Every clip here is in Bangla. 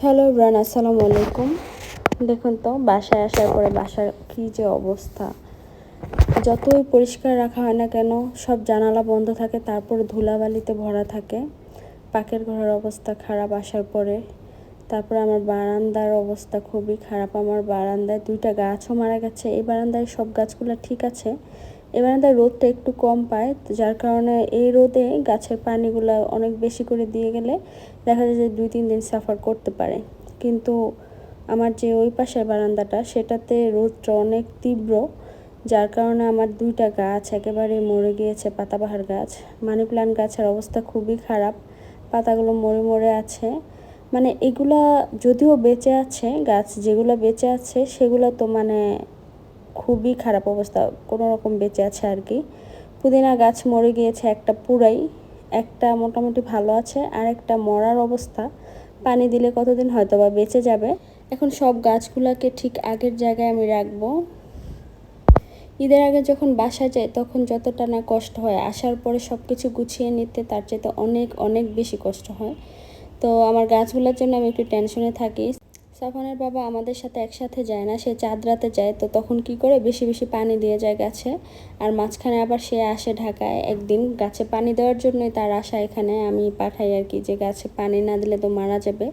হ্যালো এভরিওয়ান, আসসালামু আলাইকুম। দেখুন তো বাসায় আসার পরে বাসার কী যে অবস্থা। যতই পরিষ্কার রাখা হয় না কেন সব জানালা বন্ধ থাকে, তারপরে ধুলাবালিতে ভরা থাকে। পাকের ঘরের অবস্থা খারাপ আসার পরে। তারপরে আমার বারান্দার অবস্থা খুবই খারাপ। আমার বারান্দায় 2টা গাছও মারা গেছে। এই বারান্দায় সব গাছগুলো ঠিক আছে, এই বারান্দায় রোদটা একটু কম পায়, যার কারণে এই রোদে গাছের পানিগুলো অনেক বেশি করে দিয়ে গেলে দেখা যায় যে 2-3 দিন সাফার করতে পারে। কিন্তু আমার যে ওই পাশের বারান্দাটা, সেটাতে রোদটা অনেক তীব্র, যার কারণে আমার 2টা গাছ একেবারে মরে গিয়েছে। পাতাবাহার গাছ, মানি প্ল্যান্ট গাছের অবস্থা খুবই খারাপ, পাতাগুলো মরে মরে আছে। মানে এগুলা যদিও বেঁচে আছে, গাছ যেগুলো বেঁচে আছে সেগুলো তো মানে খুবই খারাপ অবস্থা, কোনো রকম বেঁচে আছে আর কি। পুদিনা গাছ মরে গিয়েছে একটা পুরাই, একটা মোটামুটি ভালো আছে, আর একটা মরার অবস্থা। পানি দিলে কতদিন হয়তো বা বেঁচে যাবে। এখন সব গাছগুলোকে ঠিক আগের জায়গায় আমি রাখবো। ঈদের আগে যখন বাসায় যাই তখন যতটা না কষ্ট হয়, আসার পরে সব কিছু গুছিয়ে নিতে তার চাইতে অনেক অনেক বেশি কষ্ট হয়। তো আমার গাছগুলোর জন্য আমি একটু টেনশনে থাকি। সাফানের বাবা আমাদের সাথে একসাথে যায় না, সে চাঁদ রাতে যায়। তো তখন কি করে বেশি বেশি পানি দিয়ে যায় গাছে। আর মাঝখানে আবার সে আসে ঢাকায় একদিন, গাছে পানি দেওয়ার জন্যই তার আশা। এখানে আমি পাঠাই আর কি, যে গাছে পানি না দিলে তো মারা যাবে।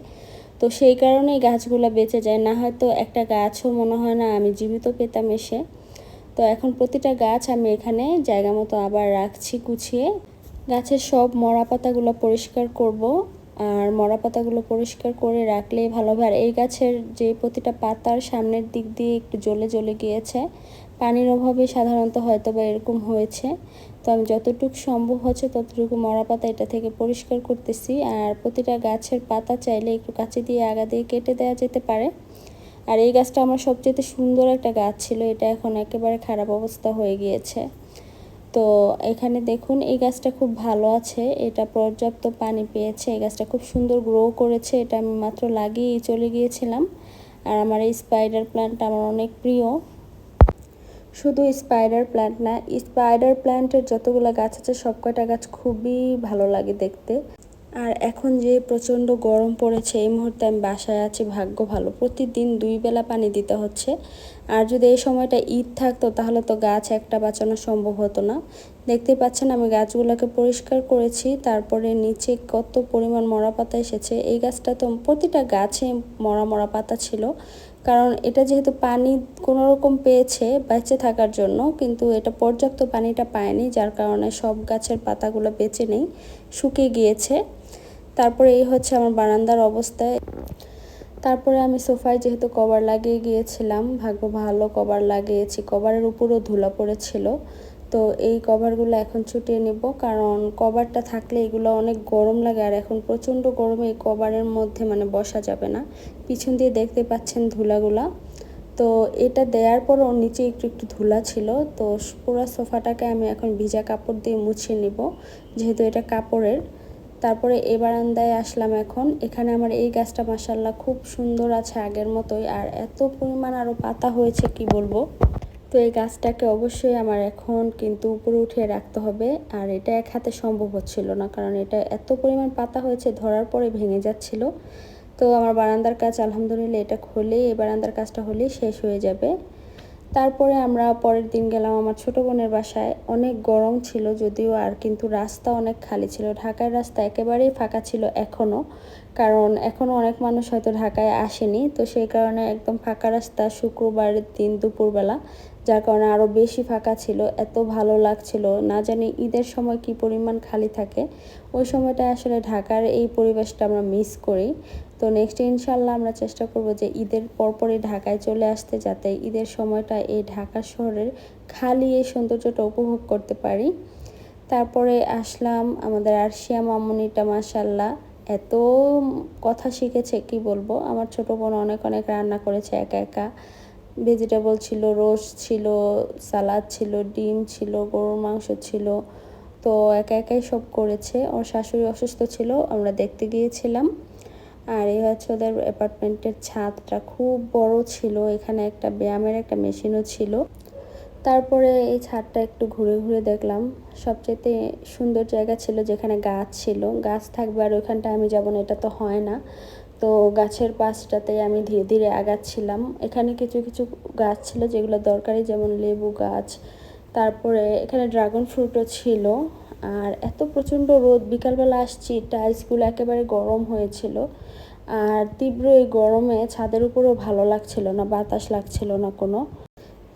তো সেই কারণেই গাছগুলো বেঁচে যায়, না হয়তো একটা গাছও মনে হয় না আমি জীবিত পেতাম এসে। তো এখন প্রতিটা গাছ আমি এখানে জায়গা মতো আবার রাখছি গুছিয়ে। গাছের সব মরা পাতাগুলো পরিষ্কার করব, আর মরা পাতাগুলো পরিষ্কার করে রাখলেই ভালো হবে। আর এই গাছের যে প্রতিটা পাতার সামনের দিক দিয়ে একটু জ্বলে জ্বলে গিয়েছে, পানির অভাবে সাধারণত হয়তো বা এরকম হয়েছে। তো আমি যতটুকু সম্ভব হচ্ছে ততটুকু মরা পাতা এটা থেকে পরিষ্কার করতেছি। আর প্রতিটা গাছের পাতা চাইলে একটু কাঁচি দিয়ে আগা দিয়ে কেটে দেওয়া যেতে পারে। আর এই গাছটা আমার সবচেয়ে সুন্দর একটা গাছ ছিল, এটা এখন একেবারে খারাপ অবস্থা হয়ে গিয়েছে। তো এখানে দেখুন এই গাছটা খুব ভালো আছে, এটা পর্যাপ্ত পানি পেয়েছে, এই গাছটা খুব সুন্দর গ্রো করেছে। এটা আমি মাত্র লাগিয়েই চলে গিয়েছিলাম। আর আমার এই স্পাইডার প্ল্যান্ট আমার অনেক প্রিয়। শুধু স্পাইডার প্ল্যান্ট না, স্পাইডার প্ল্যান্টের যতগুলো গাছ আছে সব কয়টা গাছ খুবই ভালো লাগে দেখতে। আর এখন যে প্রচণ্ড গরম পড়েছে, এই মুহূর্তে আমি বাসায় আছি, ভাগ্য ভালো, প্রতিদিন 2 বেলা পানি দিতে হচ্ছে। আর যদি এই সময়টা ঈদ থাকতো তাহলে তো গাছ একটা বাঁচানো সম্ভব হতো না। দেখতে পাচ্ছেন আমি গাছগুলোকে পরিষ্কার করেছি, তারপরে নিচে কত পরিমাণ মরা পাতা এসেছে। এই গাছটা তো প্রতিটা গাছে মরা মরা পাতা ছিল, কারণ এটা যেহেতু পানি কোনো রকম পেয়েছে বেঁচে থাকার জন্য, কিন্তু এটা পর্যাপ্ত পানিটা পায়নি, যার কারণে সব গাছের পাতাগুলো বেঁচে নেই, শুকিয়ে গিয়েছে। তারপরে এই হচ্ছে আমার বারান্দার অবস্থায়। তারপরে আমি সোফায় যেহেতু কভার লাগিয়ে গিয়েছিলাম, ভাগ্য ভালো কভার লাগিয়েছি, কভারের উপরও ধুলা পড়েছিল। তো এই কভারগুলো এখন ছুটিয়ে নেব, কারণ কভারটা থাকলে এগুলো অনেক গরম লাগে। আর এখন প্রচণ্ড গরমে এই কভারের মধ্যে মানে বসা যাবে না। পিছন দিয়ে দেখতে পাচ্ছেন ধুলাগুলা। তো এটা দেওয়ার পরও নিচে একটু একটু ধুলা ছিল। তো পুরো সোফাটাকে আমি এখন ভিজা কাপড় দিয়ে মুছিয়ে নিব, যেহেতু এটা কাপড়ের। তারপরে এই বারান্দায় আসলাম এখন। এখানে আমার এই গাছটা মাশাআল্লাহ খুব সুন্দর আছে আগের মতোই, আর এত পরিমাণ আরও পাতা হয়েছে কি বলবো। তো এই গাছটাকে অবশ্যই আমার এখন কিন্তু উপরে উঠিয়ে রাখতে হবে। আর এটা এক হাতে সম্ভব হচ্ছিল না, কারণ এটা এত পরিমাণ পাতা হয়েছে, ধরার পরে ভেঙে যাচ্ছিল। তো আমার বারান্দার কাজ আলহামদুলিল্লাহ এটা হলেই, এই বারান্দার কাজটা হলেই শেষ হয়ে যাবে। তারপরে আমরা পরের দিন গেলাম আমার ছোট বোনের বাসায়। অনেক গরম ছিল যদিও, আর কিন্তু রাস্তা অনেক খালি ছিল। ঢাকার রাস্তা একেবারেই ফাঁকা ছিল এখনও, কারণ এখনও অনেক মানুষ হয়তো ঢাকায় আসেনি। তো সেই কারণে একদম ফাঁকা রাস্তা, শুক্রবারের দিন দুপুরবেলা, যার কারণে আরও বেশি ফাঁকা ছিল। এত ভালো লাগছিল, না জানি ঈদের সময় কি পরিমাণ খালি থাকে। ওই সময়টা আসলে ঢাকার এই পরিবেশটা আমরা মিস করি। তো নেক্সট ইনশাল্লাহ আমরা চেষ্টা করব যে ঈদের পরপরই ঢাকায় চলে আসতে, যাতে ঈদের সময়টা এই ঢাকা শহরের খালি এই সৌন্দর্যটা উপভোগ করতে পারি। তারপরে আসলাম আমাদের আরশিয়া মামুনিটা মাশাল্লাহ এত কথা শিখেছে কি বলবো। আমার ছোট বোন অনেক অনেক রান্না করেছে একা একা। ভেজিটেবল ছিল, রোস্ট ছিল, সালাদ ছিল, ডিম ছিল, গরুর মাংস ছিল। তো একা একাই সব করেছে। ওর শাশুড়ি অসুস্থ ছিল, আমরা দেখতে গিয়েছিলাম। আর এই হচ্ছে ওদের অ্যাপার্টমেন্টের ছাদটা খুব বড় ছিল, এখানে একটা ব্যায়ামের একটা মেশিনও ছিল। তারপরে এই ছাদটা একটু ঘুরে ঘুরে দেখলাম। সবচেয়ে সুন্দর জায়গা ছিল যেখানে গাছ ছিল, গাছ থাকবে আর ওইখানটা আমি যাব না, এটা তো হয় না। তো গাছের পাশটাতে আমি ধীরে ধীরে আগাচ্ছিলাম। এখানে কিছু কিছু গাছ ছিল যেগুলো দরকারি, যেমন লেবু গাছ, তারপরে এখানে ড্রাগন ফ্রুটও ছিল। আর এত প্রচণ্ড রোদ, বিকালবেলা আসছি টাইলসগুলো একেবারে গরম হয়েছিল। আর তীব্র এই গরমে ছাদের উপরেও ভালো লাগছিল না, বাতাস লাগছিল না কোনো।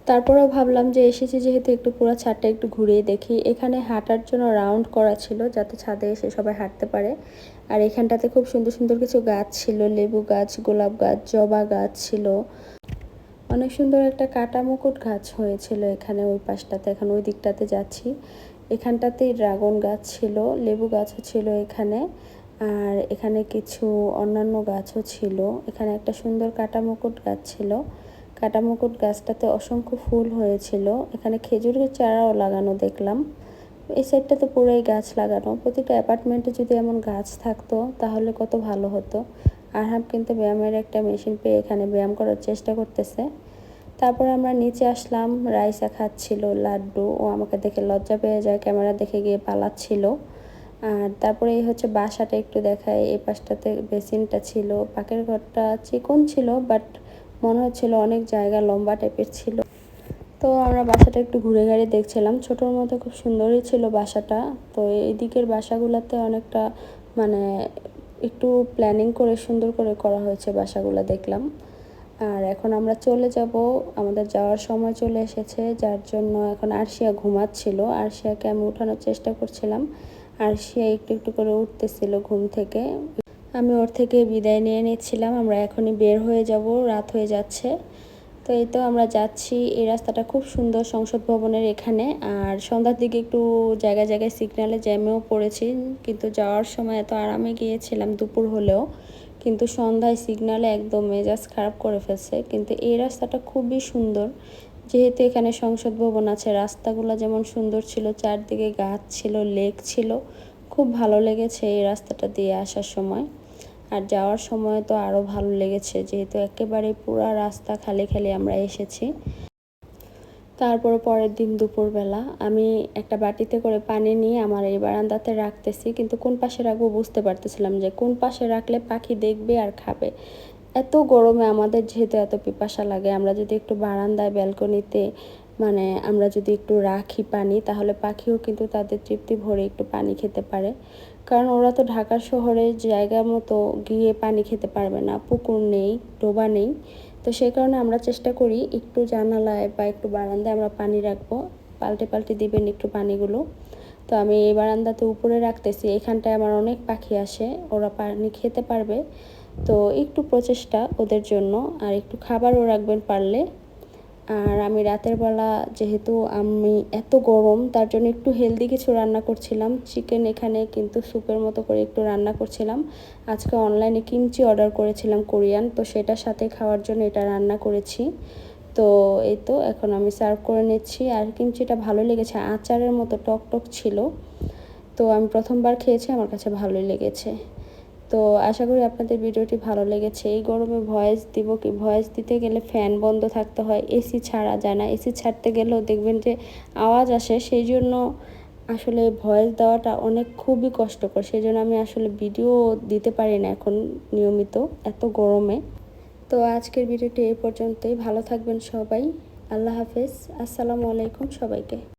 তারপরেও ভাবলাম যে এসেছি যেহেতু একটু পুরো ছাদটা একটু ঘুরিয়ে দেখি। এখানে হাঁটার জন্য রাউন্ড করা ছিল যাতে ছাদে এসে সবাই হাঁটতে পারে। আর এখানটাতে খুব সুন্দর সুন্দর কিছু গাছ ছিল, লেবু গাছ, গোলাপ গাছ, জবা গাছ ছিল। অনেক সুন্দর একটা কাটা মুকুট গাছ হয়েছিল এখানে ওই পাশটাতে। এখন ওই দিকটাতে যাচ্ছি। এখানটাতেই ড্রাগন গাছ ছিল, লেবু গাছও ছিল এখানে। আর এখানে কিছু অন্যান্য গাছও ছিল। এখানে একটা সুন্দর কাটা মুকুট গাছ ছিল। কাটা মুকুট গাছটাতে অসংখ্য ফুল হয়েছিল। এখানে খেজুরের চারাও লাগানো দেখলাম। এই সাইডটাতে পুরোই গাছ লাগানো। প্রতিটা অ্যাপার্টমেন্টে যদি এমন গাছ থাকতো তাহলে কত ভালো হতো। আরহাম কিন্তু ব্যায়ামের একটা মেশিন পেয়ে এখানে ব্যায়াম করার চেষ্টা করতেছে। তারপর আমরা নিচে আসলাম, রাইসা খাচ্ছিল লাড্ডু। ও আমাকে দেখে লজ্জা পেয়ে যায়, ক্যামেরা দেখে গিয়ে পালাচ্ছিল। আর তারপরে এই হচ্ছে বাসাটা একটু দেখায়। এই পাশটাতে বেসিনটা ছিল, পাকের ঘরটা চিকন ছিল বাট মনে হচ্ছিল অনেক জায়গা লম্বা টাইপের ছিল। তো আমরা বাসাটা একটু ঘুরে ঘুরে দেখছিলাম। ছোটোর মতো খুব সুন্দরই ছিল বাসাটা। তো এই দিকের বাসাগুলোতে অনেকটা মানে একটু প্ল্যানিং করে সুন্দর করে করা হয়েছে বাসাগুলো দেখলাম। আর এখন আমরা চলে যাব, আমাদের যাওয়ার সময় চলে এসেছে, যার জন্য এখন আরশিয়া ঘুমাচ্ছিল। আরশিয়াকে আমি উঠানোর চেষ্টা করছিলাম। আরশিয়া একটু একটু করে উঠতেছিল ঘুম থেকে। আমি ওর থেকে বিদায় নিয়ে নিচ্ছিলাম। আমরা এখনই বের হয়ে যাব, রাত হয়ে যাচ্ছে। তো এই তো আমরা যাচ্ছি। এই রাস্তাটা খুব সুন্দর সংসদ ভবনের এখানে। আর সন্ধ্যার দিকে একটু জায়গায় জায়গায় সিগন্যালে জ্যামেও পড়েছি, কিন্তু যাওয়ার সময় এত আরামে গিয়েছিলাম দুপুর হলেও, কিন্তু সন্ধ্যায় সিগন্যালে একদম মেজাজ খারাপ করে ফেলছে। কিন্তু এই রাস্তাটা খুবই সুন্দর, যেহেতু এখানে সংসদ ভবন আছে। রাস্তাগুলো যেমন সুন্দর ছিল, চারদিকে গাছ ছিল, লেক ছিল। খুব ভালো লেগেছে এই রাস্তাটা দিয়ে আসার সময়। আর যাওয়ার সময় তো আরও ভালো লেগেছে, যেহেতু একেবারে পুরো রাস্তা খালি খালি আমরা এসেছি। তারপর পরের দিন দুপুরবেলা আমি একটা বাটিতে করে পানি নিয়ে আমার এই বারান্দাতে রাখতেছি, কিন্তু কোন পাশে রাখবো বুঝতে পারতেছিলাম যে কোন পাশে রাখলে পাখি দেখবে আর খাবে। এত গরমে আমাদের যেহেতু এত পিপাসা লাগে, আমরা যদি একটু বারান্দায় ব্যালকনিতে মানে আমরা যদি একটু রাখি পানি, তাহলে পাখিও কিন্তু তাদের তৃপ্তি ভরে একটু পানি খেতে পারে। কারণ ওরা তো ঢাকা শহরে জায়গা মতো গিয়ে পানি খেতে পারবে না, পুকুর নেই, ডোবা নেই। তো সেই কারণে আমরা চেষ্টা করি একটু জানালায় বা একটু বারান্দায় আমরা পানি রাখবো, পাল্টে পাল্টে দিবেন একটু পানিগুলো। তো আমি এই বারান্দাতে উপরে রাখতেছি, এখানটায় আমার অনেক পাখি আসে, ওরা পানি খেতে পারবে। তো একটু প্রচেষ্টা ওদের জন্য, আর একটু খাবারও রাখবেন পারলে। আর আমি রাতের বেলা যেহেতু আমি এত গরম, তার জন্য একটু হেলদি কিছু রান্না করছিলাম। চিকেন এখানে কিন্তু স্যুপের মতো করে একটু রান্না করছিলাম। আজকে অনলাইনে কিমচি অর্ডার করেছিলাম কোরিয়ান, তো সেটার সাথে খাওয়ার জন্য এটা রান্না করেছি। তো এই তো এখন আমি সার্ভ করে নিচ্ছি। আর কিমচিটা ভালো লেগেছে, আচারের মতো টক টক ছিল। তো আমি প্রথমবার খেয়েছি, আমার কাছে ভালোই লেগেছে। তো আশা করি আপনাদের ভিডিওটি ভালো লেগেছে। এই গরমে ভয়েস দিব কি, ভয়েস দিতে গেলে ফ্যান বন্ধ থাকতে হয়, এসি ছাড়া যায় না। এসি ছাড়তে গেলেও দেখবেন যে আওয়াজ আসে, সেই জন্য আসলে ভয়েস দেওয়াটা অনেক খুবই কষ্টকর। সেই জন্য আমি আসলে ভিডিও দিতে পারি না এখন নিয়মিত এত গরমে। তো আজকের ভিডিওটি এই পর্যন্তই। ভালো থাকবেন সবাই। আল্লাহ হাফেজ, আসসালামু আলাইকুম সবাইকে।